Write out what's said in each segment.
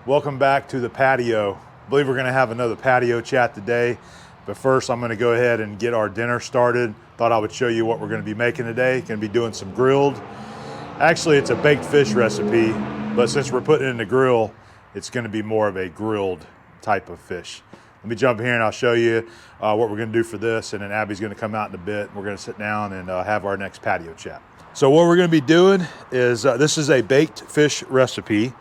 Welcome back to the patio. I believe we're going to have another patio chat today, but first I'm going to go ahead and get our dinner started. Thought I would show you what we're going to be making today. Going to be doing some grilled. Actually, it's a baked fish recipe, but since we're putting it in the grill, it's going to be more of a grilled type of fish. Let me jump here and I'll show you what we're going to do for this, and then Abby's going to come out in a bit. We're going to sit down and have our next patio chat. So what we're going to be doing is, this is a baked fish recipe,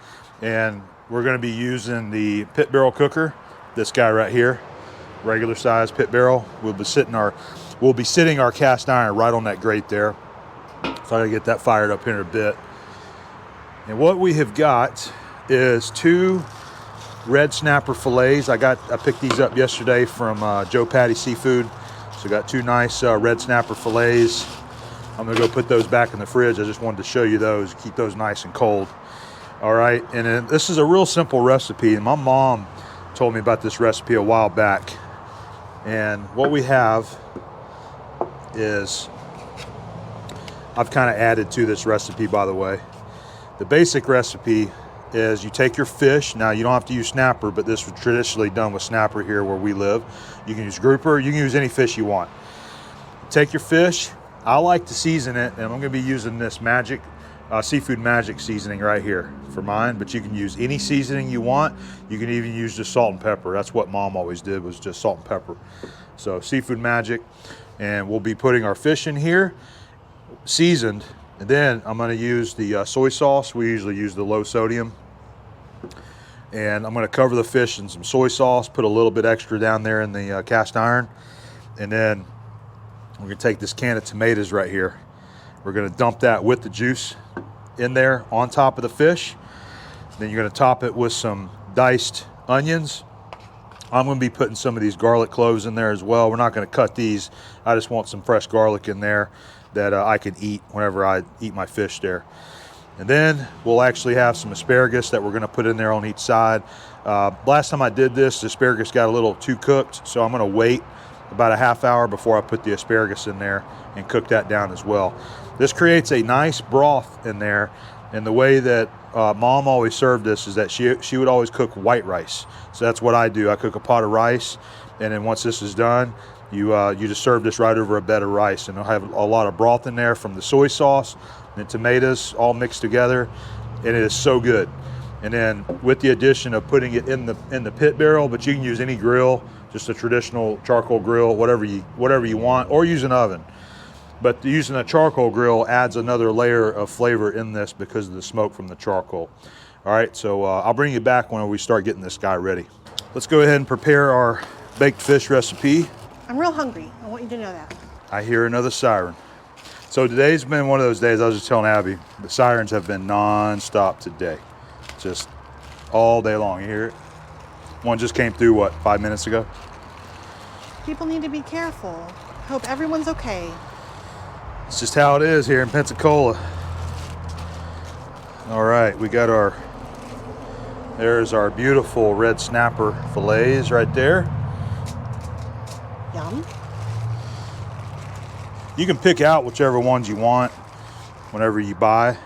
and we're going to be using the pit barrel cooker, this guy right here, regular size pit barrel. We'll be sitting our cast iron right on that grate there. So I gotta get that fired up here in a bit. And what we have got is 2 red snapper fillets. I picked these up yesterday from Joe Patty Seafood. So got 2 nice red snapper fillets. I'm gonna go put those back in the fridge. I just wanted to show you those, keep those nice and cold. All right, and then this is a real simple recipe, and my mom told me about this recipe a while back. And what we have is, I've kind of added to this recipe, by the way. The basic recipe is you take your fish. Now, you don't have to use snapper, but this was traditionally done with snapper here where we live. You can use grouper, you can use any fish you want. Take your fish. I like to season it, and I'm gonna be using this Seafood Magic seasoning right here for mine, but you can use any seasoning you want. You can even use just salt and pepper. That's what Mom always did, was just salt and pepper. So Seafood Magic, and we'll be putting our fish in here, seasoned, and then I'm going to use the soy sauce. We usually use the low sodium, and I'm going to cover the fish in some soy sauce, put a little bit extra down there in the cast iron, and then we're going to take this can of tomatoes right here. We're going to dump that with the juice in there on top of the fish. Then you're going to top it with some diced onions. I'm going to be putting some of these garlic cloves in there as well. We're not going to cut these. I just want some fresh garlic in there that I can eat whenever I eat my fish there. And then we'll actually have some asparagus that we're going to put in there on each side. Last time I did this, the asparagus got a little too cooked, so I'm going to wait about a half hour before I put the asparagus in there and cook that down as well. This creates a nice broth in there, and the way that Mom always served this is that she would always cook white rice. So that's what I do. I cook a pot of rice, and then once this is done, you just serve this right over a bed of rice, and it'll have a lot of broth in there from the soy sauce and the tomatoes all mixed together, and it is so good. And then with the addition of putting it in the pit barrel, but you can use any grill, just a traditional charcoal grill, whatever you want, or use an oven. But using a charcoal grill adds another layer of flavor in this because of the smoke from the charcoal. All right, so I'll bring you back when we start getting this guy ready. Let's go ahead and prepare our baked fish recipe. I'm real hungry. I want you to know that. I hear another siren. So today's been one of those days. I was just telling Abby, the sirens have been non-stop today. Just all day long. You hear it? One just came through, what, 5 minutes ago? People need to be careful. Hope everyone's okay. It's just how it is here in Pensacola. All right, we got there's our beautiful red snapper fillets right there. Yum. You can pick out whichever ones you want whenever you buy.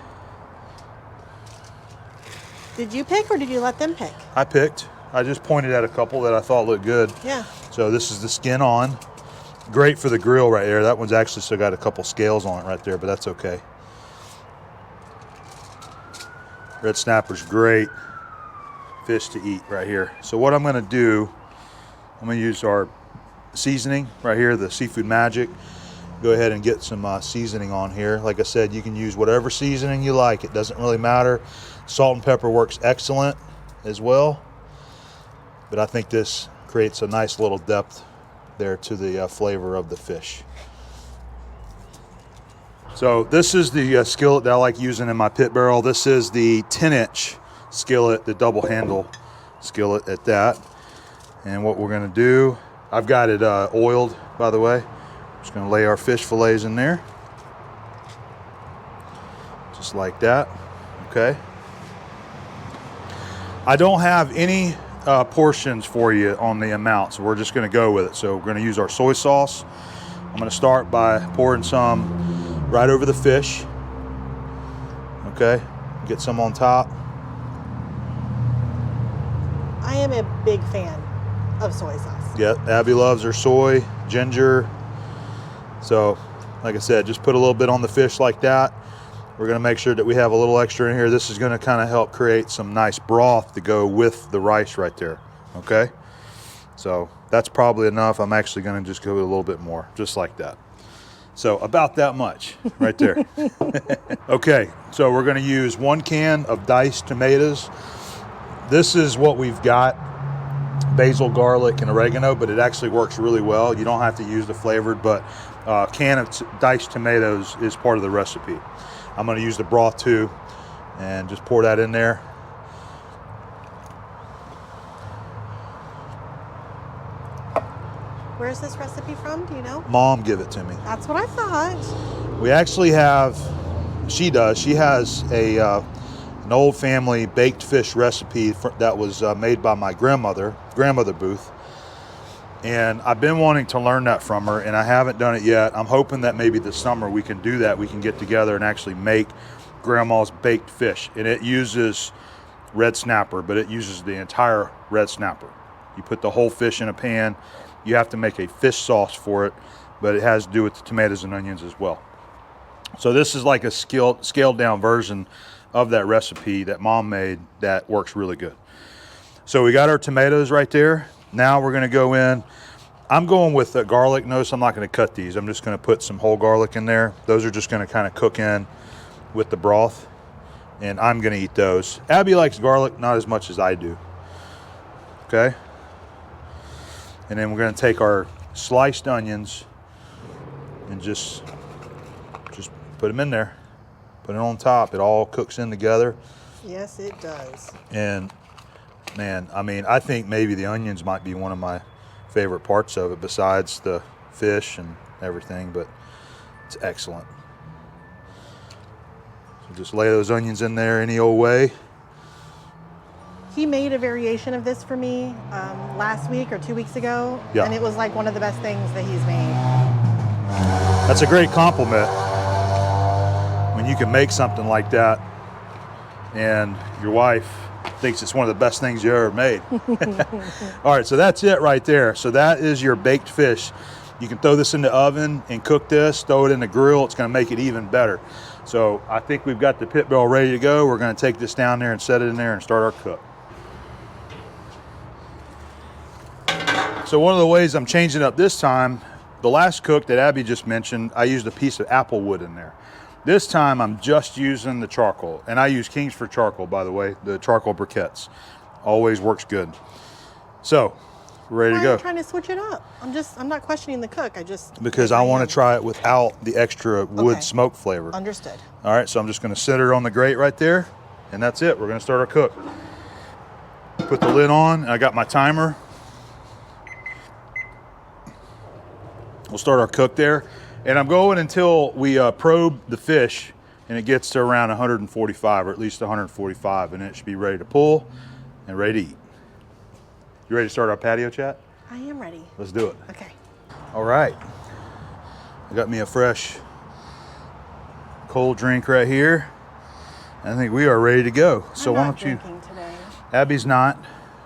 Did you pick or did you let them pick? I picked. I just pointed at a couple that I thought looked good. Yeah. So this is the skin on. Great for the grill right there. That one's actually still got a couple scales on it right there, but that's okay. Red snapper's great fish to eat right here. So what I'm gonna do, I'm gonna use our seasoning right here, the Seafood Magic. Go ahead and get some seasoning on here. Like I said, you can use whatever seasoning you like. It doesn't really matter. Salt and pepper works excellent as well. But I think this creates a nice little depth there to the flavor of the fish. So this is the skillet that I like using in my pit barrel. This is the 10-inch skillet, the double handle skillet at that. And what we're gonna do, I've got it oiled, by the way. Just gonna lay our fish fillets in there. Just like that, okay? I don't have any portions for you on the amount, so we're just going to go with it. So we're going to use our soy sauce. I'm going to start by pouring some right over the fish. Okay, get some on top. am a big fan of soy sauce. Yeah, Abby loves her soy, ginger. So, like I said, just put a little bit on the fish like that. We're gonna make sure that we have a little extra in here. This is gonna kind of help create some nice broth to go with the rice right there, okay? So that's probably enough. I'm actually gonna just go with a little bit more, just like that. So about that much right there. Okay, so we're gonna use 1 can of diced tomatoes. This is what we've got, basil, garlic, and oregano, but it actually works really well. You don't have to use the flavored, but a can of diced tomatoes is part of the recipe. I'm gonna use the broth too, and just pour that in there. Where's this recipe from? Do you know? Mom give it to me. That's what I thought. We actually have, she does, she has an old family baked fish recipe that was made by my grandmother Booth. And I've been wanting to learn that from her, and I haven't done it yet. I'm hoping that maybe this summer we can do that. We can get together and actually make grandma's baked fish. And it uses red snapper, but it uses the entire red snapper. You put the whole fish in a pan. You have to make a fish sauce for it, but it has to do with the tomatoes and onions as well. So this is like a scaled down version of that recipe that Mom made that works really good. So we got our tomatoes right there. Now we're gonna go in. I'm going with the garlic. Notice I'm not gonna cut these. I'm just gonna put some whole garlic in there. Those are just gonna kind of cook in with the broth, and I'm gonna eat those. Abby likes garlic, not as much as I do. Okay. And then we're gonna take our sliced onions and just put them in there. Put it on top. It all cooks in together. Yes, it does. And man, I mean, I think maybe the onions might be one of my favorite parts of it besides the fish and everything, but it's excellent. So just lay those onions in there any old way. He made a variation of this for me last week or 2 weeks ago, Yeah. and it was like one of the best things that he's made. That's a great compliment when you can make something like that and your wife thinks it's one of the best things you ever made. All right, so that's it right there. So that is your baked fish. You can throw this in the oven and cook this, throw it in the grill. It's gonna make it even better. So I think we've got the pit barrel ready to go. We're gonna take this down there and set it in there and start our cook. So one of the ways I'm changing up this time, the last cook that Abby just mentioned, I used a piece of apple wood in there. This time I'm just using the charcoal, and I use Kingsford charcoal, by the way, the charcoal briquettes. Always works good. So, we're ready to go. I'm trying to switch it up. I'm not questioning the cook. Because I want to try it without the extra wood smoke flavor. Understood. All right, so I'm just going to set her on the grate right there, and that's it. We're going to start our cook. Put the lid on, and I got my timer. We'll start our cook there. And I'm going until we probe the fish and it gets to around 145 or at least 145, and it should be ready to pull and ready to eat. You ready to start our patio chat? I am ready. Let's do it. Okay. All right. I got me a fresh cold drink right here. I think we are ready to go. So why don't you? Drinking today. Abby's not.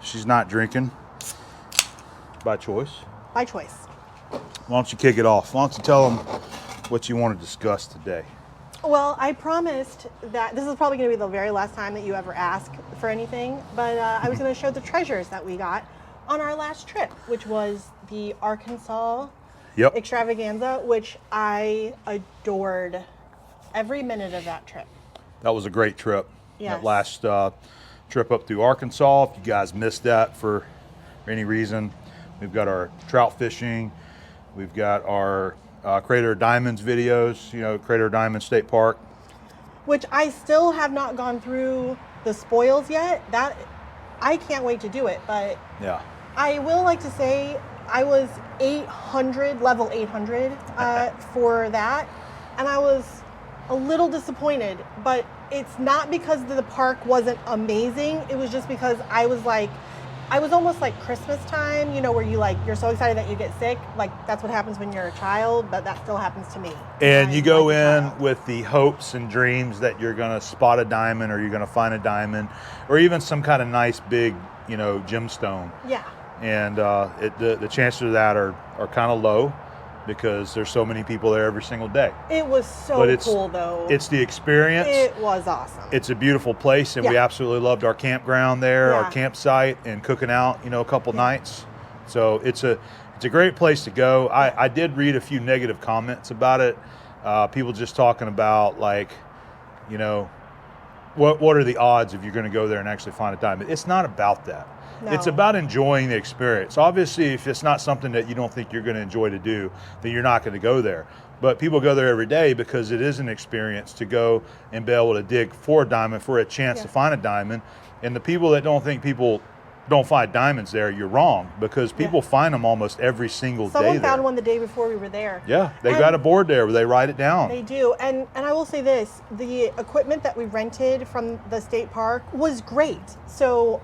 She's not drinking by choice. By choice. Why don't you kick it off? Why don't you tell them what you want to discuss today? Well, I promised that this is probably going to be the very last time that you ever ask for anything, but I was going to show the treasures that we got on our last trip, which was the Arkansas extravaganza, which I adored every minute of that trip. That was a great trip. Yes. That last trip up through Arkansas. If you guys missed that for any reason, we've got our trout fishing. We've got our Crater of Diamonds videos, you know, Crater of Diamonds State Park. Which I still have not gone through the spoils yet. That I can't wait to do it, but yeah, I will like to say I was level 800 for that, and I was a little disappointed, but it's not because the park wasn't amazing. It was just because I was almost like Christmas time, you know, where you're so excited that you get sick. Like that's what happens when you're a child, but that still happens to me. And you go in with the hopes and dreams that you're gonna spot a diamond or you're gonna find a diamond or even some kind of nice big gemstone. Yeah. And the chances of that are kind of low because there's so many people there every single day. It was so cool though. It's the experience. It was awesome. It's a beautiful place, and we absolutely loved our campground there, our campsite, and cooking out, a couple nights. So it's a great place to go. I did read a few negative comments about it. People just talking about what are the odds if you're going to go there and actually find a diamond? It's not about that. No. It's about enjoying the experience. Obviously, if it's not something that you don't think you're going to enjoy to do, then you're not going to go there. But people go there every day because it is an experience to go and be able to dig for a diamond, for a chance to find a diamond. And the people that don't think people don't find diamonds there, you're wrong, because people find them almost every single day there. Someone found one the day before we were there. Yeah, they've got a board there where they write it down. They do. And I will say this, the equipment that we rented from the state park was great. So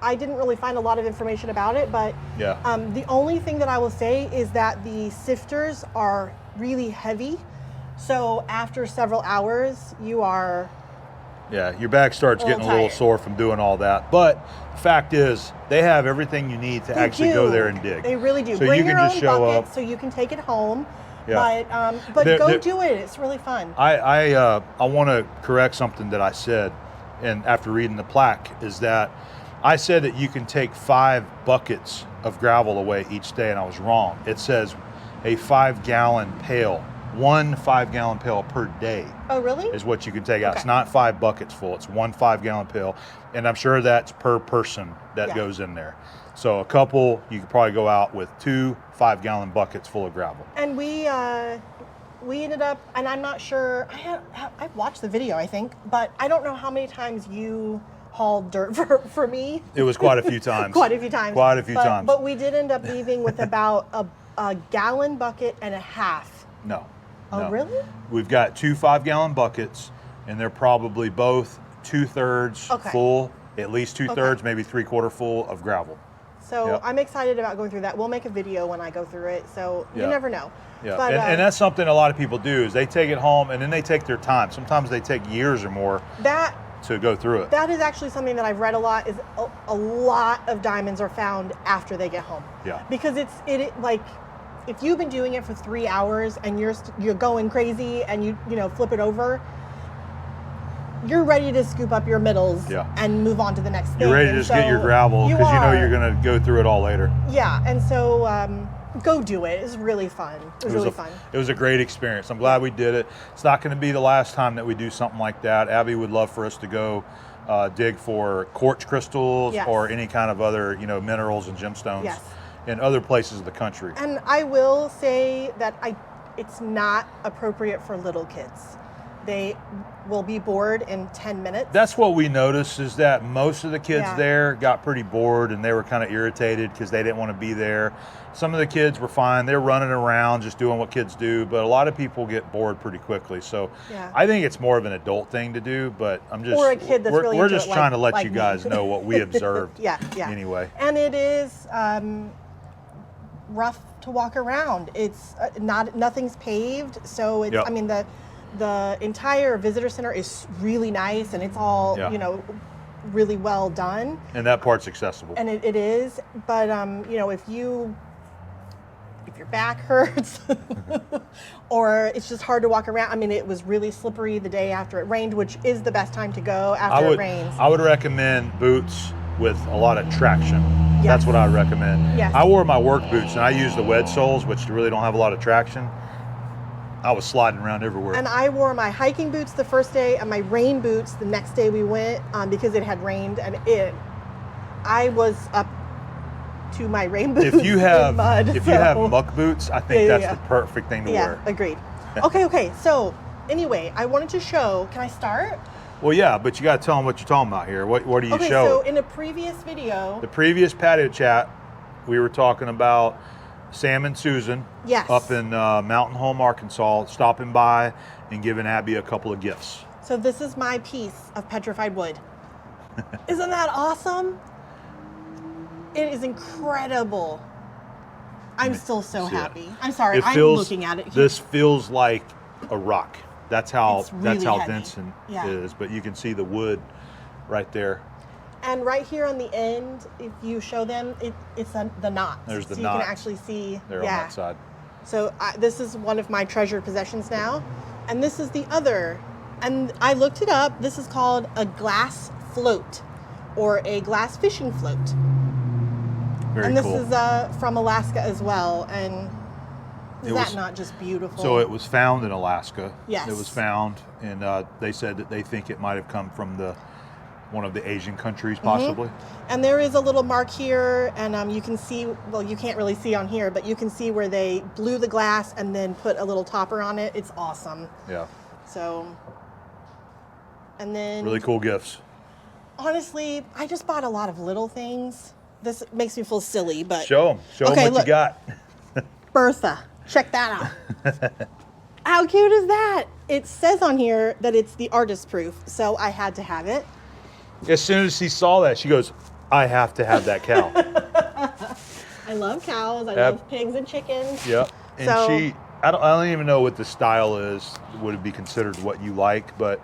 I didn't really find a lot of information about it, but the only thing that I will say is that the sifters are really heavy. So after several hours, you are... Yeah, your back starts getting a little sore from doing all that. But the fact is, they have everything you need to actually go there and dig. They really do. So Bring you can your just own show bucket up. so you can take it home. Yeah. But go do it. It's really fun. I want to correct something that I said, and after reading the plaque, is that I said that you can take 5 buckets of gravel away each day, and I was wrong. It says a 5-gallon pail. 1 5-gallon pail per day. Oh, really? Is what you can take out. It's not 5 buckets full. It's 1 5-gallon pail, and I'm sure that's per person that goes in there. So a couple, you could probably go out with 2 5-gallon buckets full of gravel. And we ended up, and I'm not sure. I watched the video, I think, but I don't know how many times you hauled dirt for me. It was quite a few times. Quite a few times. Times. But we did end up leaving with about a gallon bucket and a half. No. Oh, No. really? We've got 2 5-gallon buckets, and they're probably both 2/3 full, at least 2/3, maybe 3/4 full of gravel. So I'm excited about going through that. We'll make a video when I go through it, so you never know. Yeah, but, and that's something a lot of people do is they take it home and then they take their time. Sometimes they take years or more to go through it. That is actually something that I've read a lot. Is a lot of diamonds are found after they get home. Yeah. Because it like. If you've been doing it for 3 hours and you're going crazy and you flip it over, you're ready to scoop up your middles and move on to the next thing. You're ready to just get your gravel because you know you're going to go through it all later. Yeah, and so go do it. It's really fun. It was really fun. It was a great experience. I'm glad we did it. It's not going to be the last time that we do something like that. Abby would love for us to go dig for quartz crystals or any kind of other minerals and gemstones. Yes. In other places of the country. And I will say that it's not appropriate for little kids. They will be bored in 10 minutes. That's what we noticed, is that most of the kids there got pretty bored and they were kind of irritated because they didn't want to be there. Some of the kids were fine. They're running around just doing what kids do, but a lot of people get bored pretty quickly. So I think it's more of an adult thing to do, but or a kid that's really we're just into it, trying to let like you guys know what we observed. Anyway. And it is rough to walk around. It's nothing's paved, so it's I mean the entire visitor center is really nice and it's all really well done. And that part's accessible. And it is, but if your back hurts or it's just hard to walk around. I mean, it was really slippery the day after it rained, which is the best time to go after it rains. I would recommend boots with a lot of traction. That's what I recommend. Yes. I wore my work boots and I used the wedge soles, which really don't have a lot of traction. I was sliding around everywhere. And I wore my hiking boots the first day and my rain boots the next day we went because it had rained, and I was up to my rain boots if you have in mud. If you have muck boots, I think that's the perfect thing to wear. Yeah, agreed. Okay. So anyway, I wanted to show. Can I start? Well, yeah, but you got to tell them what you're talking about here. What are you showing? So in a previous video, the previous patio chat, we were talking about Sam and Susan up in Mountain Home, Arkansas, stopping by and giving Abby a couple of gifts. So this is my piece of petrified wood. Isn't that awesome? It is incredible. I'm still so happy. I'm sorry, I'm looking at it here. This feels like a rock. That's how really dense it is, but you can see the wood right there. And right here on the end, if you show them, it's the knot. There's the so knot. You can actually see. There on that side. So this is one of my treasured possessions now. And this is the other. And I looked it up. This is called a glass float or a glass fishing float. Very cool. And this is from Alaska as well. And is that was, not just beautiful? So it was found in Alaska. Yes. It was found, and they said that they think it might have come from one of the Asian countries, possibly. And there is a little mark here, and you can see, well, you can't really see on here, but you can see where they blew the glass and then put a little topper on it. It's awesome. Yeah. So, and then... Really cool gifts. Honestly, I just bought a lot of little things. This makes me feel silly, but... Show them. Show them what look. you got. Bertha. Check that out. How cute is that? It says on here that it's the artist proof, so I had to have it. As soon as she saw that, she goes, I have to have that cow. I love cows. I love pigs and chickens. Yep. And so, I don't even know what the style is, would it be considered what you like, but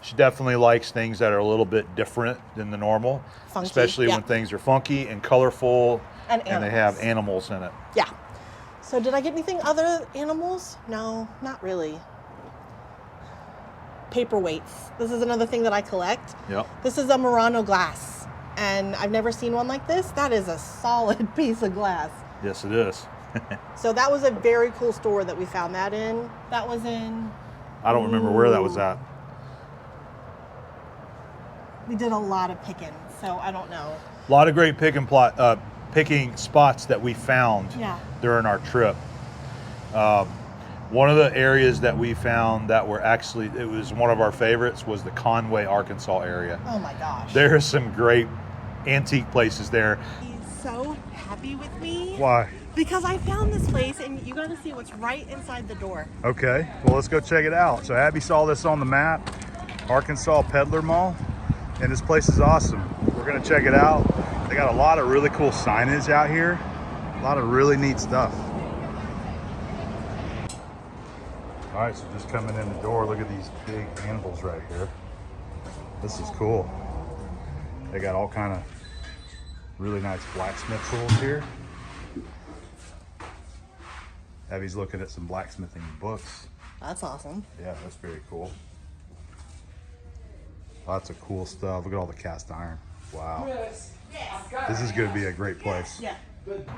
she definitely likes things that are a little bit different than the normal, funky, especially when things are funky and colorful and they have animals in it. Yeah. So did I get anything other animals? No, not really. Paperweights. This is another thing that I collect. Yep. This is a Murano glass, and I've never seen one like this. That is a solid piece of glass. Yes, it is. So that was a very cool store that we found that in. That was in... I don't remember where that was at. We did a lot of picking, so I don't know. A lot of great picking spots that we found during our trip. One of the areas that we found that were actually, it was one of our favorites, was the Conway, Arkansas area. Oh my gosh. There are some great antique places there. He's so happy with me. Why? Because I found this place, and you got to see what's right inside the door. Okay, well, let's go check it out. So Abby saw this on the map, Arkansas Peddler Mall, and this place is awesome. We're gonna check it out. They got a lot of really cool signage out here, a lot of really neat stuff. All right, so just coming in the door, look at these big anvils right here. This is cool. They got all kind of really nice blacksmith tools here. Abby's looking at some blacksmithing books. That's awesome. Yeah, that's very cool. Lots of cool stuff. Look at all the cast iron. Wow. Yes. This is going to be a great place. Yeah.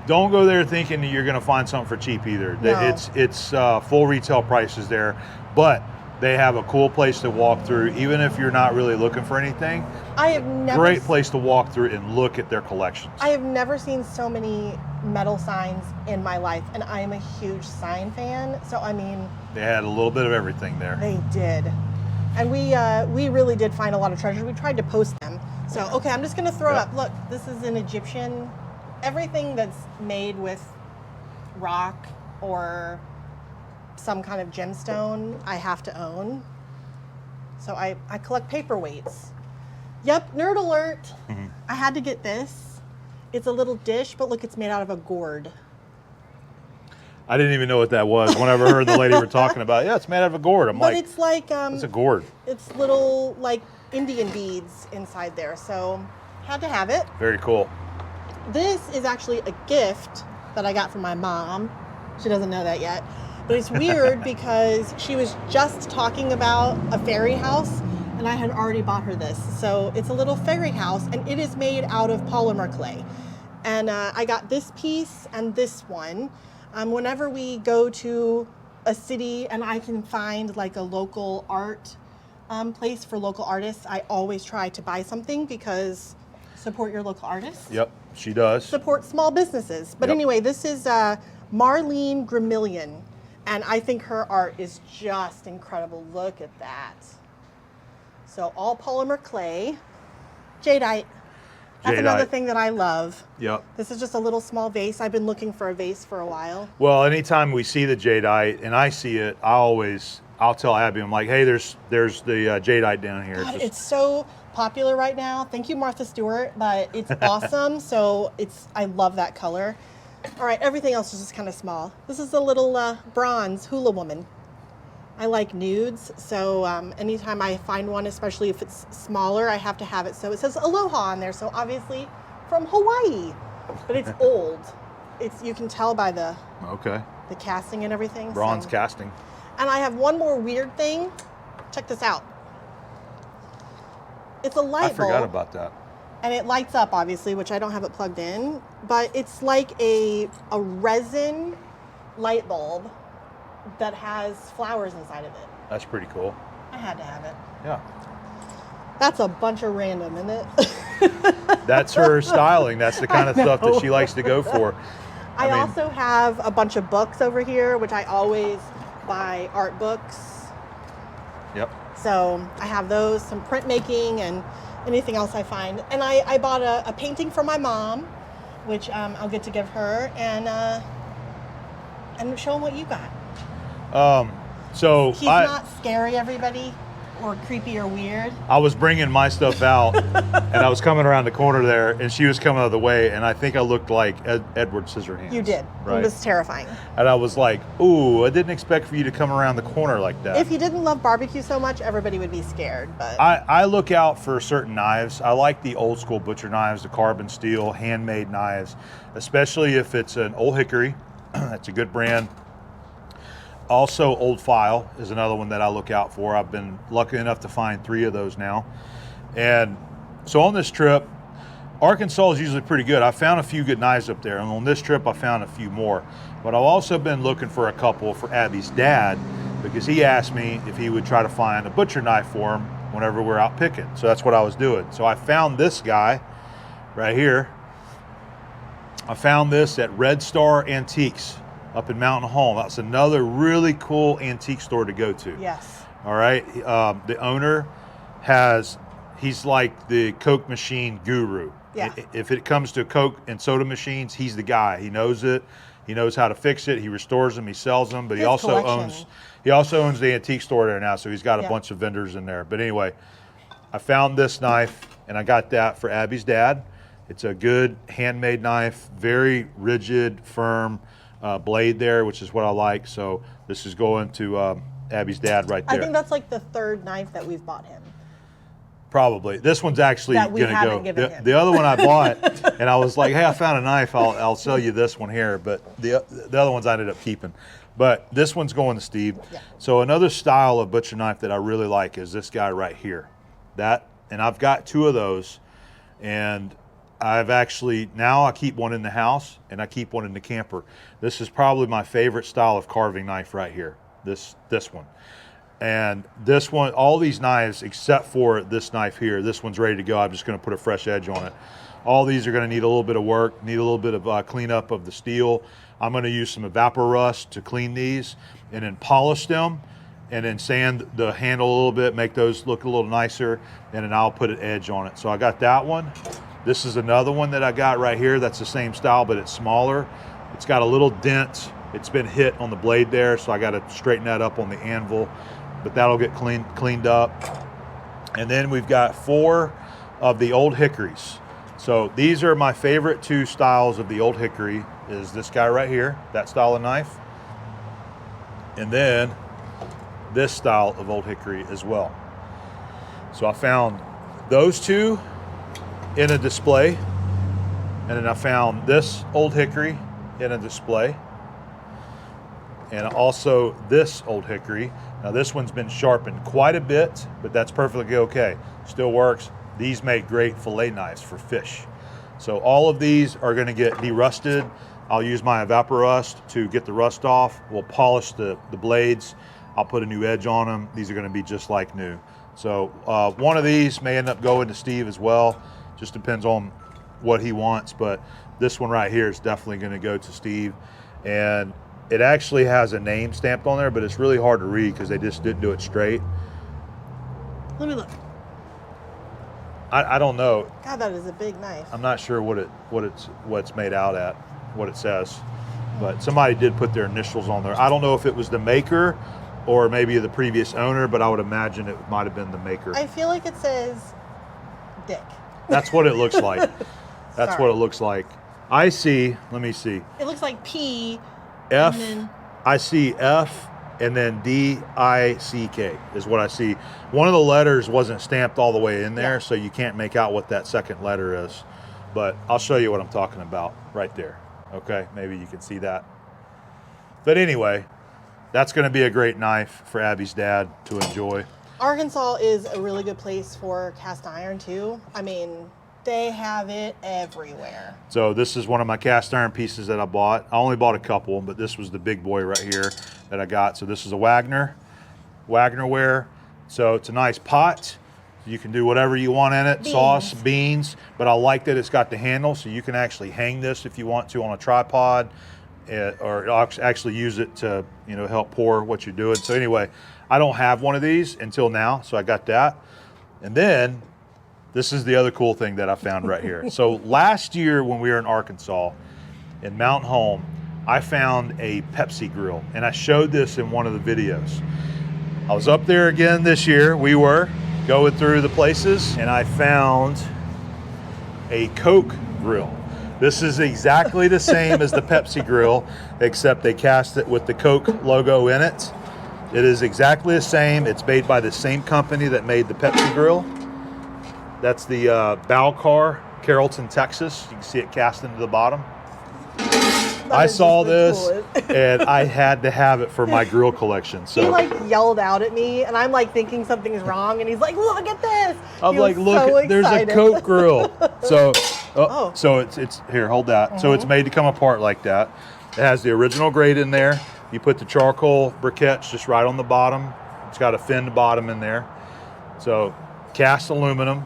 Don't go there thinking that you're going to find something for cheap either. No. It's full retail prices there, but they have a cool place to walk through, even if you're not really looking for anything. I have never Great place to walk through and look at their collections. I have never seen so many metal signs in my life, and I am a huge sign fan. So I mean, They had a little bit of everything there. they did, and we really did find a lot of treasures. We tried to post them. So okay, I'm just gonna throw up. Look, this is an Egyptian. Everything that's made with rock or some kind of gemstone, I have to own. So I collect paperweights. Yep, nerd alert. Mm-hmm. I had to get this. It's a little dish, but look, it's made out of a gourd. I didn't even know what that was. Whenever I heard the lady were talking about, yeah, it's made out of a gourd. I'm But like, it's like it's a gourd. It's little like Indian beads inside there, so had to have it. Very cool. This is actually a gift that I got from my mom. She doesn't know that yet. But it's weird because she was just talking about a fairy house, and I had already bought her this. So it's a little fairy house, and it is made out of polymer clay. And I got this piece and this one. Whenever we go to a city and I can find like a local art place for local artists, I always try to buy something because support your local artists. Yep, she does. Support small businesses. But Yep. anyway, this is Marlene Gramillion, and I think her art is just incredible. Look at that. So all polymer clay, jadeite. That's another Jadeite. thing that I love. Yep. This is just a little small vase. I've been looking for a vase for a while. Well, anytime we see the jadeite and I see it, I'll tell Abby, I'm like, hey, there's the jadeite down here. God, it's so popular right now. Thank you, Martha Stewart, but it's awesome. So I love that color. All right, everything else is just kind of small. This is a little bronze hula woman. I like nudes, so anytime I find one, especially if it's smaller, I have to have it. So it says Aloha on there, so obviously from Hawaii, but it's old. You can tell by the casting and everything. Bronze casting. And I have one more weird thing. Check this out. It's a light bulb. I forgot about that. And it lights up, obviously, which I don't have it plugged in, but it's like a resin light bulb that has flowers inside of it. That's pretty cool. I had to have it. Yeah. That's a bunch of random, isn't it? That's her styling. That's the kind of stuff that she likes to go for. I mean, also have a bunch of books over here, which I always buy art books. Yep. So I have those, some printmaking and anything else I find. And I bought a painting for my mom, which I'll get to give her, and show them what you got. So he's not scary, everybody, or creepy or weird. I was bringing my stuff out, and I was coming around the corner there, and she was coming out of the way, and I think I looked like Edward Scissorhands. You did. Right? It was terrifying. And I was like, ooh, I didn't expect for you to come around the corner like that. If you didn't love barbecue so much, everybody would be scared. But I look out for certain knives. I like the old school butcher knives, the carbon steel, handmade knives, especially if it's an Old Hickory. That's a good brand. Also, Old File is another one that I look out for. I've been lucky enough to find 3 of those now. And so on this trip, Arkansas is usually pretty good. I found a few good knives up there, and on this trip I found a few more. But I've also been looking for a couple for Abby's dad, because he asked me if he would try to find a butcher knife for him whenever we're out picking. So that's what I was doing. So I found this guy right here. I found this at Red Star Antiques up in Mountain Home. That's another really cool antique store to go to. yes. All right. The owner he's like the Coke machine guru. Yeah. If it comes to Coke and soda machines, he's the guy. He knows it. He knows how to fix it. He restores them. He sells them. But he also owns the antique store there now. So he's got a bunch of vendors in there. But anyway, I found this knife, and I got that for Abby's dad. It's a good handmade knife, very rigid, firm blade there, which is what I like. So this is going to Abby's dad right there. I think that's like the 3rd knife that we've bought him. Probably. This one's actually That we going to haven't go. given him. The other one I bought, and I was like, hey, I found a knife. I'll sell you this one here. But the other ones I ended up keeping. But this one's going to Steve. Yeah. So another style of butcher knife that I really like is this guy right here. And I've got 2 of those, and I've actually, now I keep one in the house and I keep one in the camper. This is probably my favorite style of carving knife right here, this one. And this one, all these knives except for this knife here, this one's ready to go. I'm just gonna put a fresh edge on it. All these are gonna need a little bit of work, need a little bit of cleanup of the steel. I'm gonna use some Evapor-Rust to clean these and then polish them, and then sand the handle a little bit, make those look a little nicer, and then I'll put an edge on it. So I got that one. This is another one that I got right here. That's the same style, but it's smaller. It's got a little dent. It's been hit on the blade there, so I got to straighten that up on the anvil, but that'll get cleaned up. And then we've got 4 of the Old Hickories. So these are my favorite 2 styles of the Old Hickory, is this guy right here, that style of knife, and then this style of Old Hickory as well. So I found those 2 in a display, and then I found this Old Hickory in a display, and also this Old Hickory. Now this one's been sharpened quite a bit, but that's perfectly okay. Still works. These make great fillet knives for fish. So all of these are going to get derusted. I'll use my Evapor-Rust to get the rust off. We'll polish the blades. I'll put a new edge on them. These are going to be just like new. So one of these may end up going to Steve as well. Just depends on what he wants, but this one right here is definitely going to go to Steve. And it actually has a name stamped on there, but it's really hard to read because they just didn't do it straight. Let me look. I don't know. God, that is a big knife. I'm not sure what it's made out at, what it says, but somebody did put their initials on there. I don't know if it was the maker or maybe the previous owner, but I would imagine it might have been the maker. I feel like it says Dick. That's what it looks like. That's Sorry. what it looks like. I see, let me see. It looks like P. F, And then, I see F, and then D-I-C-K is what I see. One of the letters wasn't stamped all the way in there, so you can't make out what that second letter is. But I'll show you what I'm talking about right there. Okay, maybe you can see that. But anyway, that's going to be a great knife for Abby's dad to enjoy. Arkansas is a really good place for cast iron too. I mean, they have it everywhere. So this is one of my cast iron pieces that I bought. I only bought a couple, but this was the big boy right here that I got. So this is a Wagner ware. So it's a nice pot. You can do whatever you want in it, sauce, beans, but I like that it's got the handle so you can actually hang this if you want to on a tripod, or actually use it to, you know, help pour what you're doing. So anyway, I don't have one of these until now, so I got that. And then this is the other cool thing that I found right here. So last year when we were in Arkansas, in Mountain Home, I found a Pepsi grill, and I showed this in one of the videos. I was up there again this year. We were going through the places, and I found a Coke grill. This is exactly the same as the Pepsi grill, except they cast it with the Coke logo in it. It is exactly the same. It's made by the same company that made the Pepsi grill. That's the Balcar, Carrollton, Texas. You can see it cast into the bottom. I saw this and I had to have it for my grill collection. So he like yelled out at me, and I'm like thinking something's wrong, and he's like, "Look at this!" I'm like, "Look, there's a Coke grill." So, so it's here. Hold that. So it's made to come apart like that. It has the original grate in there. You put the charcoal briquettes just right on the bottom. It's got a finned bottom in there. So cast aluminum,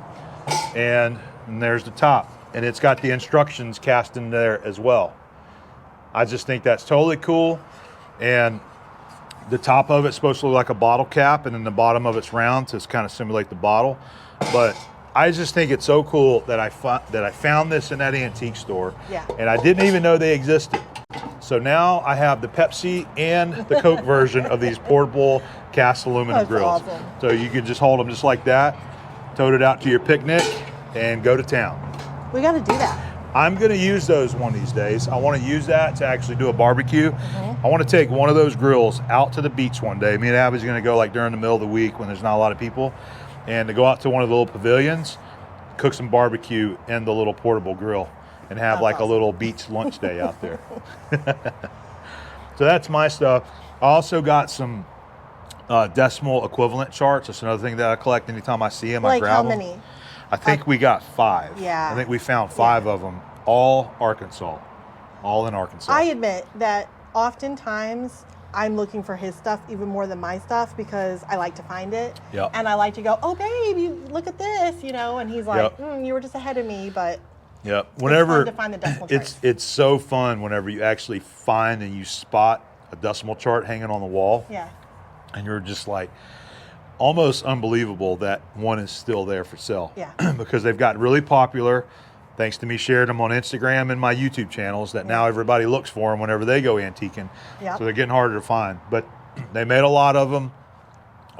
and there's the top, and it's got the instructions cast in there as well. I just think that's totally cool. And the top of it's supposed to look like a bottle cap, and then the bottom of it's round to kind of simulate the bottle. But I just think it's so cool that I found this in that antique store. Yeah. And I didn't even know they existed. So now I have the Pepsi and the Coke version of these portable cast aluminum grills. Awesome. So you can just hold them just like that, tote it out to your picnic, and go to town. We got to do that. I'm going to use those one of these days. I want to use that to actually do a barbecue. I want to take one of those grills out to the beach one day. Me and Abby's going to go like during the middle of the week when there's not a lot of people, and to go out to one of the little pavilions, cook some barbecue in the little portable grill, and have like a little beach lunch day out there. So that's my stuff. I also got some decimal equivalent charts. That's another thing that I collect. Anytime I see them, I grab them. Like how many? I think we got 5. Yeah. I think we found 5 of them, all Arkansas, all in Arkansas. I admit that oftentimes I'm looking for his stuff even more than my stuff because I like to find it. Yep. And I like to go, "Oh, babe, you look at this," you know, and he's like, "You were just ahead of me," but whenever it's fun to find the decimal charts. It's so fun whenever you actually find and you spot a decimal chart hanging on the wall. Yeah. And you're just like, almost unbelievable that one is still there for sale. Yeah. Because they've gotten really popular, thanks to me sharing them on Instagram and my YouTube channels, that now everybody looks for them whenever they go antiquing. So they're getting harder to find. But they made a lot of them.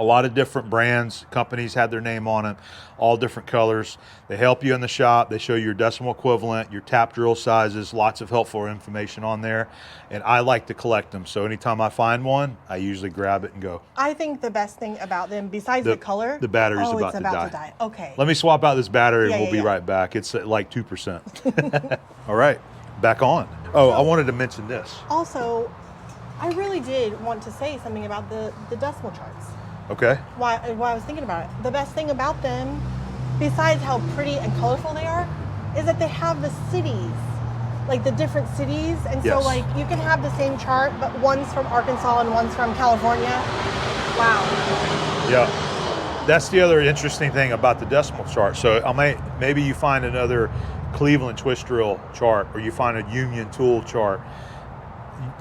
A lot of different brands, companies had their name on it, all different colors. They help you in the shop. They show you your decimal equivalent, your tap drill sizes, lots of helpful information on there. And I like to collect them. So anytime I find one, I usually grab it and go. I think the best thing about them, besides the color, the battery's about to die. Okay. Let me swap out this battery and we'll be right back. It's at like 2%. All right, back on. Oh, I wanted to mention this. Also, I really did want to say something about the decimal charts. Okay. Why I was thinking about it. The best thing about them, besides how pretty and colorful they are, is that they have the cities, like the different cities. And so like you can have the same chart, but one's from Arkansas and one's from California. Wow. Yeah. That's the other interesting thing about the decimal chart. So maybe you find another Cleveland twist drill chart, or you find a Union tool chart.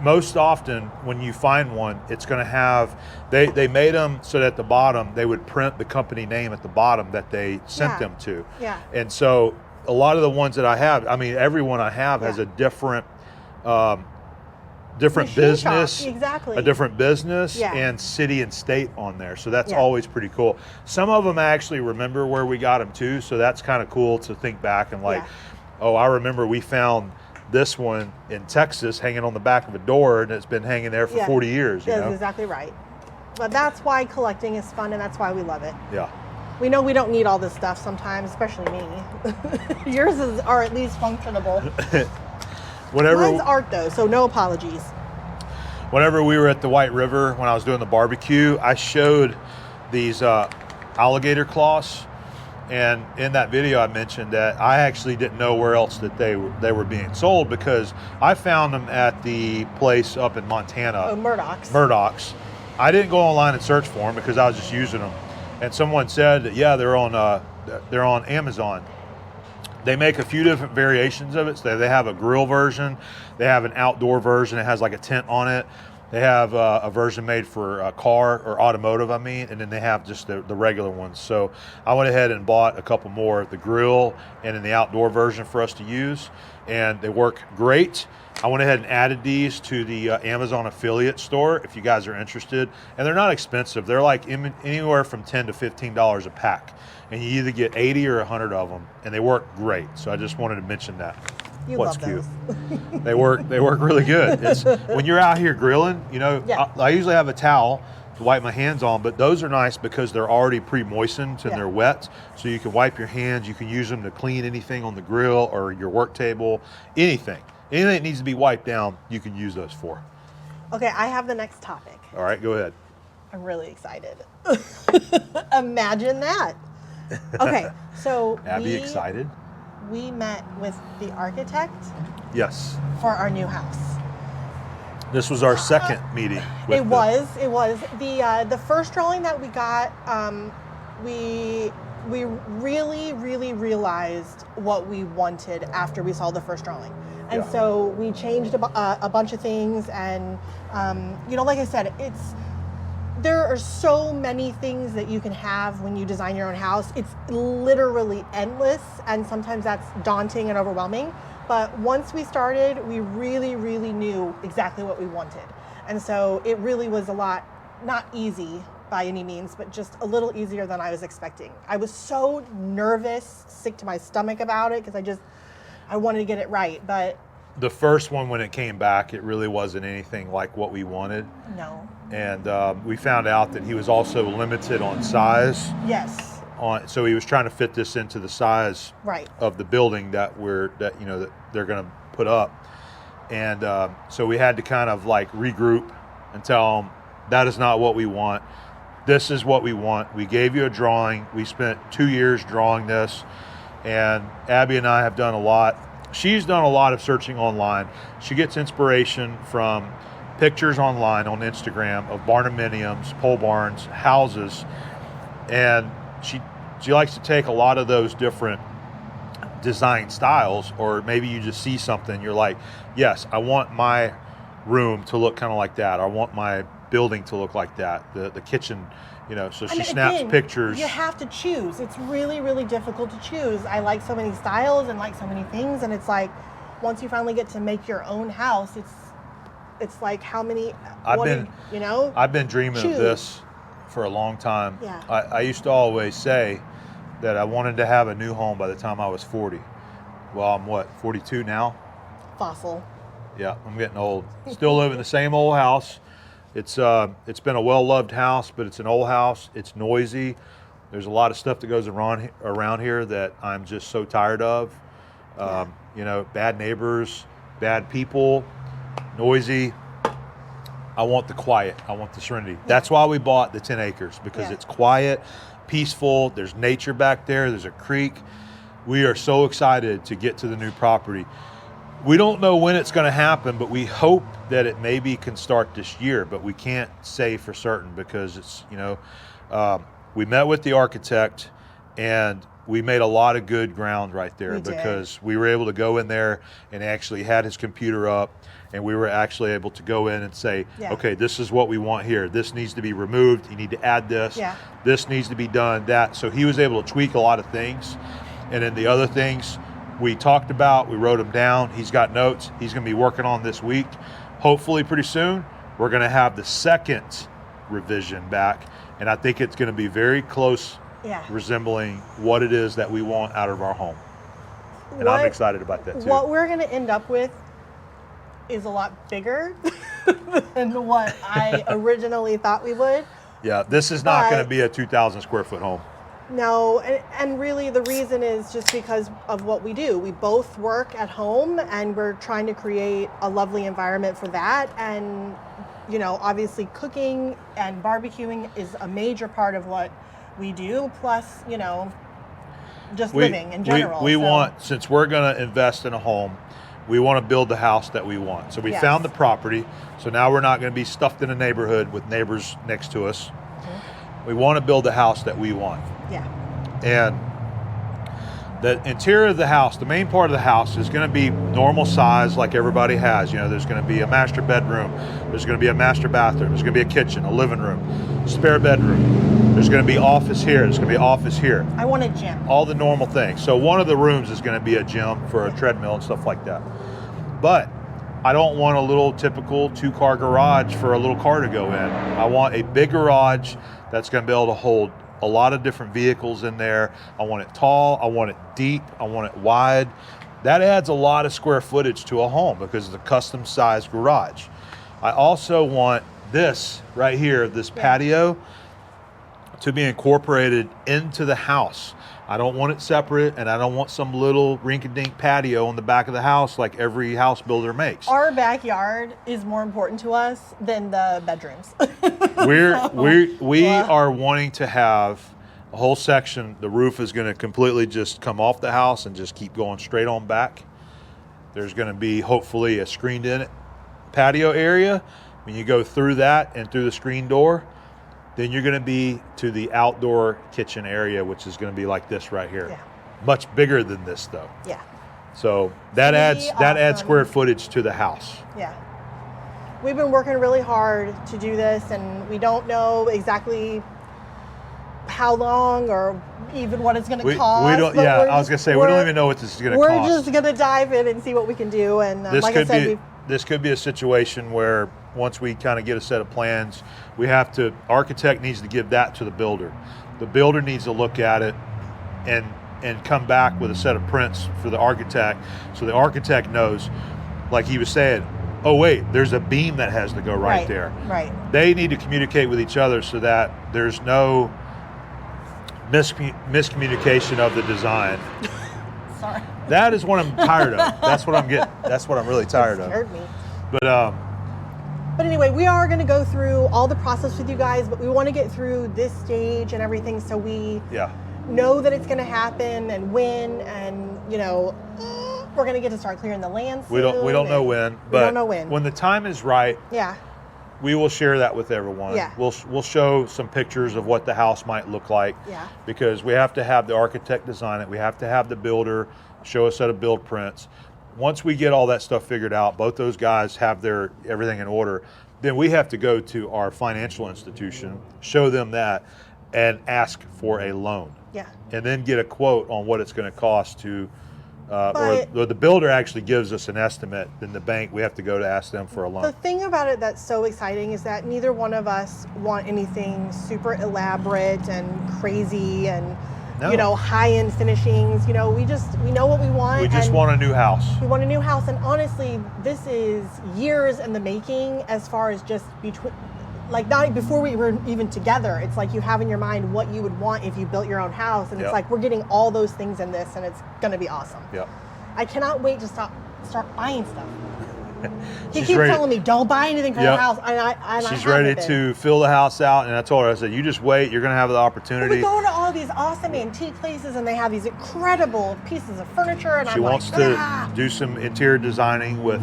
Most often when you find one, it's going to have, they made them so that at the bottom they would print the company name at the bottom that they sent them to. Yeah. And so a lot of the ones that I have, I mean, every one I have has a different business, a different business and city and state on there. So that's always pretty cool. Some of them I actually remember where we got them too. So that's kind of cool to think back and like, oh, I remember we found this one in Texas hanging on the back of a door, and it's been hanging there for 40 years. You know? That's exactly right. But that's why collecting is fun, and that's why we love it. Yeah. We know we don't need all this stuff sometimes, especially me. Yours are at least functionable. Mine's art though, so no apologies. Whenever we were at the White River, when I was doing the barbecue, I showed these alligator claws. And in that video, I mentioned that I actually didn't know where else that they were being sold, because I found them at the place up in Montana. Oh, Murdoch's. Murdoch's. I didn't go online and search for them because I was just using them. And someone said that, yeah, they're on Amazon. They make a few different variations of it. So they have a grill version. They have an outdoor version that has like a tent on it. They have a version made for a car or automotive, I mean, and then they have just the regular ones. So I went ahead and bought a couple more, the grill and in the outdoor version for us to use, and they work great. I went ahead and added these to the Amazon affiliate store if you guys are interested. And they're not expensive. They're like anywhere from $10 to $15 a pack. And you either get 80 or 100 of them, and they work great. So I just wanted to mention that. You What's love cute? those. They work really good. It's, when you're out here grilling, you know, Yeah. I usually have a towel to wipe my hands on, but those are nice because they're already pre-moistened and they're wet. So you can wipe your hands. You can use them to clean anything on the grill or your work table, anything. Anything that needs to be wiped down, you can use those for. Okay, I have the next topic. All right, go ahead. I'm really excited. Imagine that. Okay, so Abby, excited? We met with the architect Yes. for our new house. This was our second meeting. It was. The first drawing that we got, we really really what we wanted after we saw the first drawing, and so we changed a bunch of things, and like I said, there are so many things that you can have when you design your own house. It's literally endless, and sometimes that's daunting and overwhelming. But once we started, we really, really knew exactly what we wanted. And so it really was a lot, not easy by any means, but just a little easier than I was expecting. I was so nervous, sick to my stomach about it, because I wanted to get it right. But the first one, when it came back, it really wasn't anything like what we wanted. No. And we found out that he was also limited on size. Yes. So he was trying to fit this into the size of the building that they're going to put up, and so we had to kind of like regroup and tell him that is not what we want. This is what we want. We gave you a drawing. We spent 2 years drawing this, and Abby and I have done a lot. She's done a lot of searching online. She gets inspiration from pictures online on Instagram of barndominiums, pole barns, houses, and she likes to take a lot of those different design styles, or maybe you just see something, you're like, yes, I want my room to look kind of like that. I want my building to look like that, the kitchen, so she snaps pictures. You have to choose. It's really, really difficult to choose. I like so many styles and like so many things, and it's like, once you finally get to make your own house, it's like how many, I've been dreaming of this for a long time. Yeah. I used to always say that I wanted to have a new home by the time I was 40. Well, I'm 42 now? Fossil. Yeah, I'm getting old. Still live in the same old house. It's been a well-loved house, but it's an old house. It's noisy. There's a lot of stuff that goes around here that I'm just so tired of. Bad neighbors, bad people, noisy. I want the quiet. I want the serenity. That's why we bought the 10 acres, because it's quiet, peaceful. There's nature back there. There's a creek. We are so excited to get to the new property. We don't know when it's going to happen, but we hope that it maybe can start this year, but we can't say for certain, because it's, we met with the architect and we made a lot of good ground right there, because we were able to go in there and actually had his computer up, and we were actually able to go in and say, okay, this is what we want here. This needs to be removed. You need to add this. Yeah. This needs to be done, that. So he was able to tweak a lot of things. And then the other things we talked about, we wrote them down. He's got notes. He's going to be working on this week. Hopefully pretty soon, we're going to have the second revision back. And I think it's going to be very close, resembling what it is that we want out of our home. And I'm excited about that too. What we're going to end up with is a lot bigger than what I originally thought we would. Yeah, this is not going to But- be a 2,000 square foot home. No, and really the reason is just because of what we do. We both work at home and we're trying to create a lovely environment for that. And, you know, obviously cooking and barbecuing is a major part of what we do. Plus, you know, just living in general. We So- want, since we're going to invest in a home, we want to build the house that we want. So we Yes. found the property. So now we're not going to be stuffed in a neighborhood with neighbors next to us. We want to build the house that we want. Yeah. And the interior of the house, the main part of the house is going to be normal size like everybody has. You know, there's going to be a master bedroom. There's going to be a master bathroom. There's going to be a kitchen, a living room, spare bedroom. There's going to be office here. There's going to be office here. I want a gym. All the normal things. So one of the rooms is going to be a gym for a treadmill and stuff like that. But I don't want a little typical 2-car garage for a little car to go in. I want a big garage that's going to be able to hold a lot of different vehicles in there. I want it tall, I want it deep, I want it wide. That adds a lot of square footage to a home because it's a custom sized garage. I also want this right here, this patio, to be incorporated into the house. I don't want it separate, and I don't want some little rink-a-dink patio on the back of the house like every house builder makes. Our backyard is more important to us than the bedrooms. We are wanting to have a whole section. The roof is going to completely just come off the house and just keep going straight on back. There's going to be hopefully a screened-in patio area. When you go through that and through the screen door, then you're going to be to the outdoor kitchen area, which is going to be like this right here. Yeah. Much bigger than this, though. Yeah. So that Pretty adds awesome. square footage to the house. Yeah. We've been working really hard to do this, and we don't know exactly how long or even what it's going to cost. We don't. but Yeah, we're I was going to just- say we don't even know what this is going to We're cost. just going to dive in and see what we can do. And This like I could said, be this could be a situation where once we kind of get a set of plans, we have to. Architect needs to give that to the builder. The builder needs to look at it and come back with a set of prints for the architect, so the architect knows, like he was saying, oh wait, there's a beam that has to go right there. Right. They need to communicate with each other so that there's no miscommunication of the design. Sorry. That is what I'm tired of. That's what I'm getting. That's what I'm really tired of. Scared me. But But anyway, we are going to go through all the process with you guys, but we want to get through this stage and everything so we yeah, know that it's going to happen and when, and you know, we're going to get to start clearing the land soon. we don't know when, but don't know when the time is right, Yeah. we will share that with everyone. Yeah. We'll show some pictures of what the house might look like. Yeah. Because we have to have the architect design it. We have to have the builder show a set of build prints. Once we get all that stuff figured out, both those guys have their everything in order, then we have to go to our financial institution, show them that, and ask for a loan. Yeah. And then get a quote on what it's going to cost to, But- or the builder actually gives us an estimate. Then the bank, we have to go to ask them for a loan. The thing about it that's so exciting is that neither one of us want anything super elaborate and crazy and No. you know, high-end finishings. You know, we know what we want. We just and want a new house. we want a new house, and honestly, this is years in the making as far as just between, like not before we were even together. It's like you have in your mind what you would want if you built your own house, and Yep. it's like we're getting all those things in this, and it's gonna be awesome. Yep. I cannot wait to start buying stuff. He She's keeps ready- telling me, "Don't buy anything for Yep. the house," and I She's haven't ready been. to fill the house out, and I told her, I said, you just wait, you're going to have the But opportunity. we go to all these awesome antique places, and they have these incredible pieces of furniture, and She I'm wants like, to ah. do some interior designing with,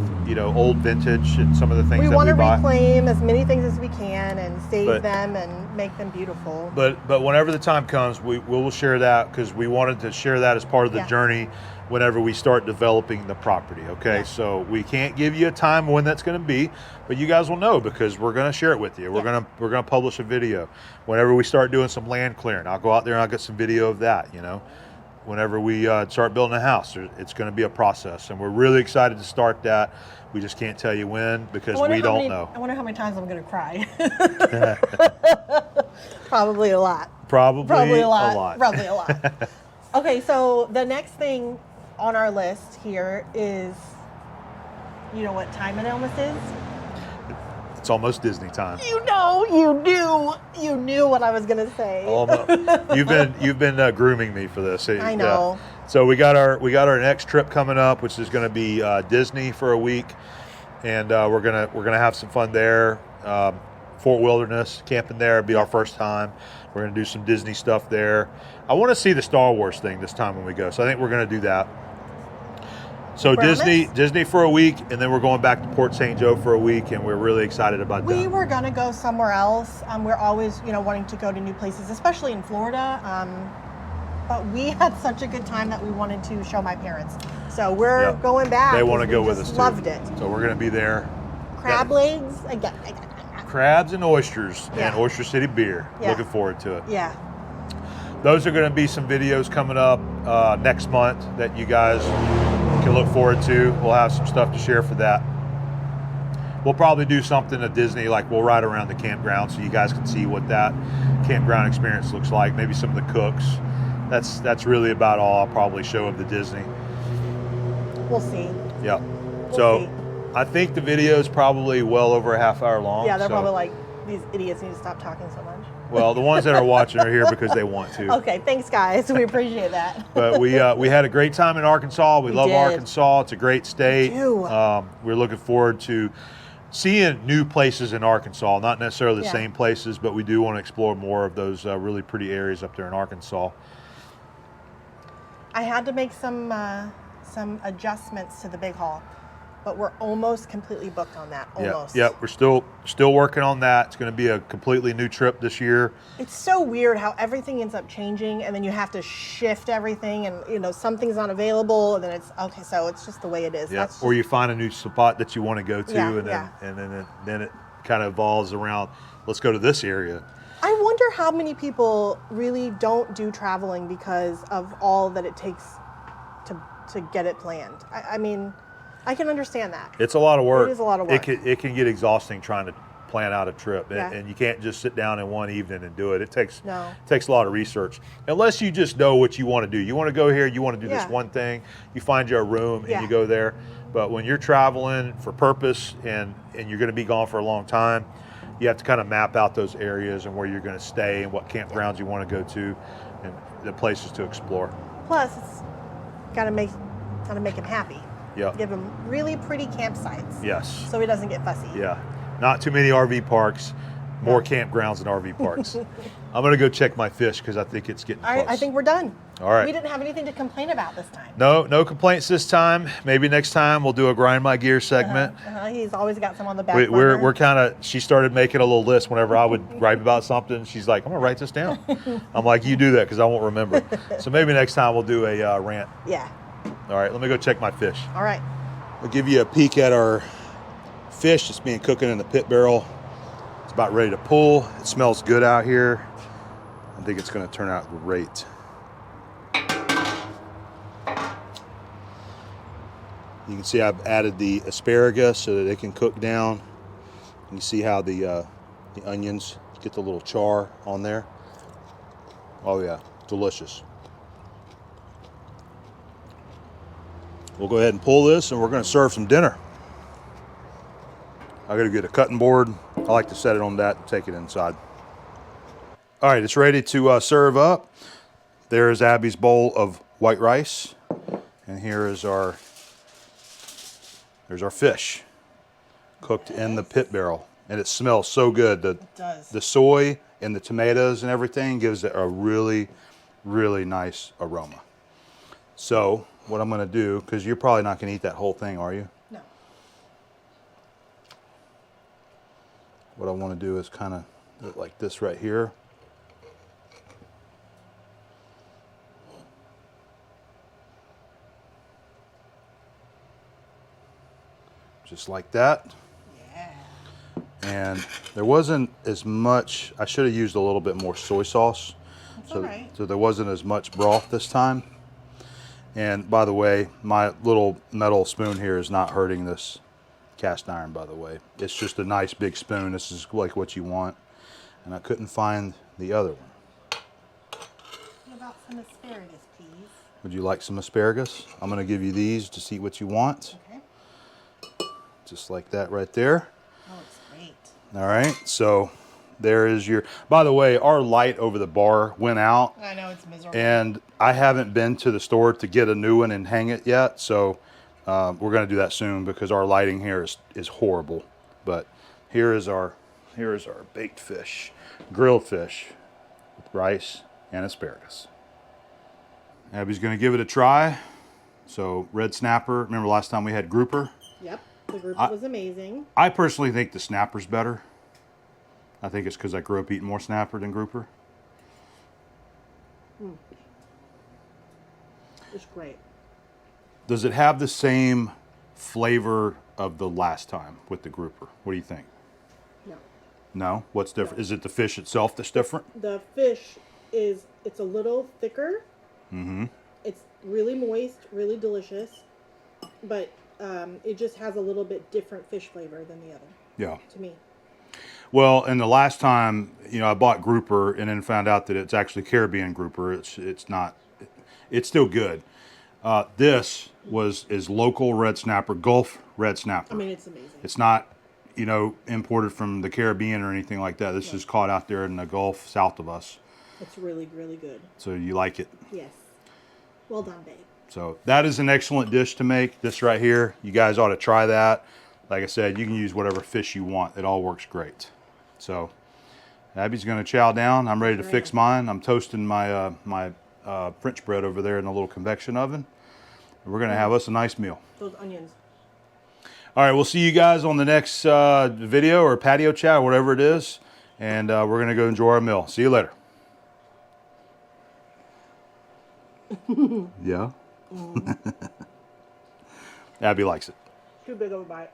old vintage and some of the things We that want we to buy. reclaim as many things as we can and save But- them and make them beautiful. But whenever the time comes, we will share that, because we wanted to share that as part of the Yeah. journey whenever we start developing the property. Okay, Yeah. so we can't give you a time when that's going to be, but you guys will know because we're going to share it with you. We're Yeah. gonna publish a video whenever we start doing some land clearing. I'll go out there and I'll get some video of that. Whenever we start building a house, it's going to be a process, and we're really excited to start that. We just can't tell you when because we don't know. I wonder how many times I'm going to cry. Probably a lot. Probably a lot. Probably a lot. Okay, so the next thing on our list here is You know what time it almost is? It's almost Disney time. You knew what I was gonna say. Almost. You've been grooming me for this. I know. Yeah. So we got our next trip coming up, which is going to be Disney for a week, and we're gonna have some fun there. Fort Wilderness, camping there, it'll be our first time. We're gonna do some Disney stuff there. I want to see the Star Wars thing this time when we go, so I think we're gonna do that. So Disney for a week, and then we're going back to Port St. Joe for a week, and we're really excited about that. We were gonna go somewhere else. We're always, wanting to go to new places, especially in Florida. But we had such a good time that we wanted to show my parents. So we're going back. They want to go with us too. Loved it. So we're gonna be there. Crab legs again. Crabs and oysters Yeah. and Oyster City beer. Yeah. Looking forward to it. Yeah. Those are going to be some videos coming up next month that you guys can look forward to. We'll have some stuff to share for that. We'll probably do something at Disney, like we'll ride around the campground so you guys can see what that campground experience looks like. Maybe some of the cooks. That's really about all I'll probably show of the Disney. We'll see. Yeah. We'll see. I think the video is probably well over a half hour long. Yeah, they're probably like, these idiots need to stop talking so much. Well, the ones that are watching are here because they want to. Okay, thanks guys. We appreciate that. But we had a great time in Arkansas. We love did. Arkansas. It's a great state. We do. We're looking forward to seeing new places in Arkansas. Not necessarily the Yeah. same places, but we do want to explore more of those really pretty areas up there in Arkansas. I had to make some adjustments to the big haul, but we're almost completely booked on that. Almost. Yeah, we're still working on that. It's going to be a completely new trip this year. It's so weird how everything ends up changing, and then you have to shift everything, and something's not available, and then it's okay. So it's just the way it is. Yeah. That's just, Or you find a new spot that you want to go to, Yeah, and yeah. then it kind of evolves around. Let's go to this area. I wonder how many people really don't do traveling because of all that it takes to get it planned. I mean, I can understand that. It's a lot of work. It is a lot of work. It can get exhausting trying to plan out a trip, Yeah. and you can't just sit down in one evening and do it. It takes No. a lot of research. Unless you just know what you want to do. You want to go here. You want to do this Yeah. one thing. You find your room and Yeah. you go there. But when you're traveling for purpose and you're going to be gone for a long time, you have to kind of map out those areas and where you're going to stay and what campgrounds you want to go to and the places to explore. Plus, it's gotta make him happy. Yeah. Give him really pretty campsites. Yes. So he doesn't get fussy. Yeah, not too many RV parks, more campgrounds than RV parks. I'm gonna go check my fish because I think it's getting All close. right, I think we're done. All right. We didn't have anything to complain about this time. No complaints this time. Maybe next time we'll do a grind my gear segment. He's always got some on the back We're burner. kind of. She started making a little list whenever I would write about something. She's like, I'm gonna write this down. I'm like, you do that because I won't remember. So maybe next time we'll do a rant. Yeah. All right, let me go check my fish. All right. I'll give you a peek at our fish that's being cooking in the pit barrel. It's about ready to pull. It smells good out here. I think it's going to turn out great. You can see I've added the asparagus so that it can cook down. You can see how the onions get the little char on there. Oh yeah, delicious. We'll go ahead and pull this and we're going to serve some dinner. I got to get a cutting board. I like to set it on that and take it inside. All right, it's ready to serve up. There's Abby's bowl of white rice. And there's our fish cooked in the pit barrel. And it smells so good. It does. The soy and the tomatoes and everything gives it a really, really nice aroma. So what I'm going to do, because you're probably not going to eat that whole thing, are you? No. What I want to do is kind of do it like this right here. Just like that. Yeah. And there wasn't as much, I should have used a little bit more soy sauce. That's all right. So there wasn't as much broth this time. And by the way, my little metal spoon here is not hurting this cast iron, by the way. It's just a nice big spoon. This is like what you want. And I couldn't find the other one. What about some asparagus, please? Would you like some asparagus? I'm going to give you these to see what you want. Okay. just like that right there. Oh, it's great. All right, so there is your, by the way, our light over the bar went out. I know it's miserable. And I haven't been to the store to get a new one and hang it yet. So we're gonna do that soon because our lighting here is horrible. But here is our baked fish, grilled fish with rice and asparagus. Abby's gonna give it a try. So red snapper, remember last time we had grouper? Yep, the grouper was amazing. I personally think the snapper's better. I think it's because I grew up eating more snapper than grouper. It's great. Does it have the same flavor of the last time with the grouper? What do you think? No. No? What's different? Is it the fish itself that's different? The fish it's a little thicker. Mm-hmm. It's really moist, really delicious, but it just has a little bit different fish flavor than the other. Yeah. To me. Well, and the last time, I bought grouper and then found out that it's actually Caribbean grouper. It's not. It's still good. This is local red snapper, Gulf red snapper. I mean, it's amazing. It's not, imported from the Caribbean or anything like that. This is caught out there in the Gulf south of us. It's really, really good. So you like it? Yes. Well done, babe. So that is an excellent dish to make. This right here, you guys ought to try that. Like I said, you can use whatever fish you want. It all works great. So Abby's going to chow down. I'm ready to fix mine. I'm toasting my French bread over there in the little convection oven. We're going to have us a nice meal. Those onions. All right, we'll see you guys on the next video or patio chat, or whatever it is. And we're going to go enjoy our meal. See you later. Yeah? Abby likes it. Too big of a bite.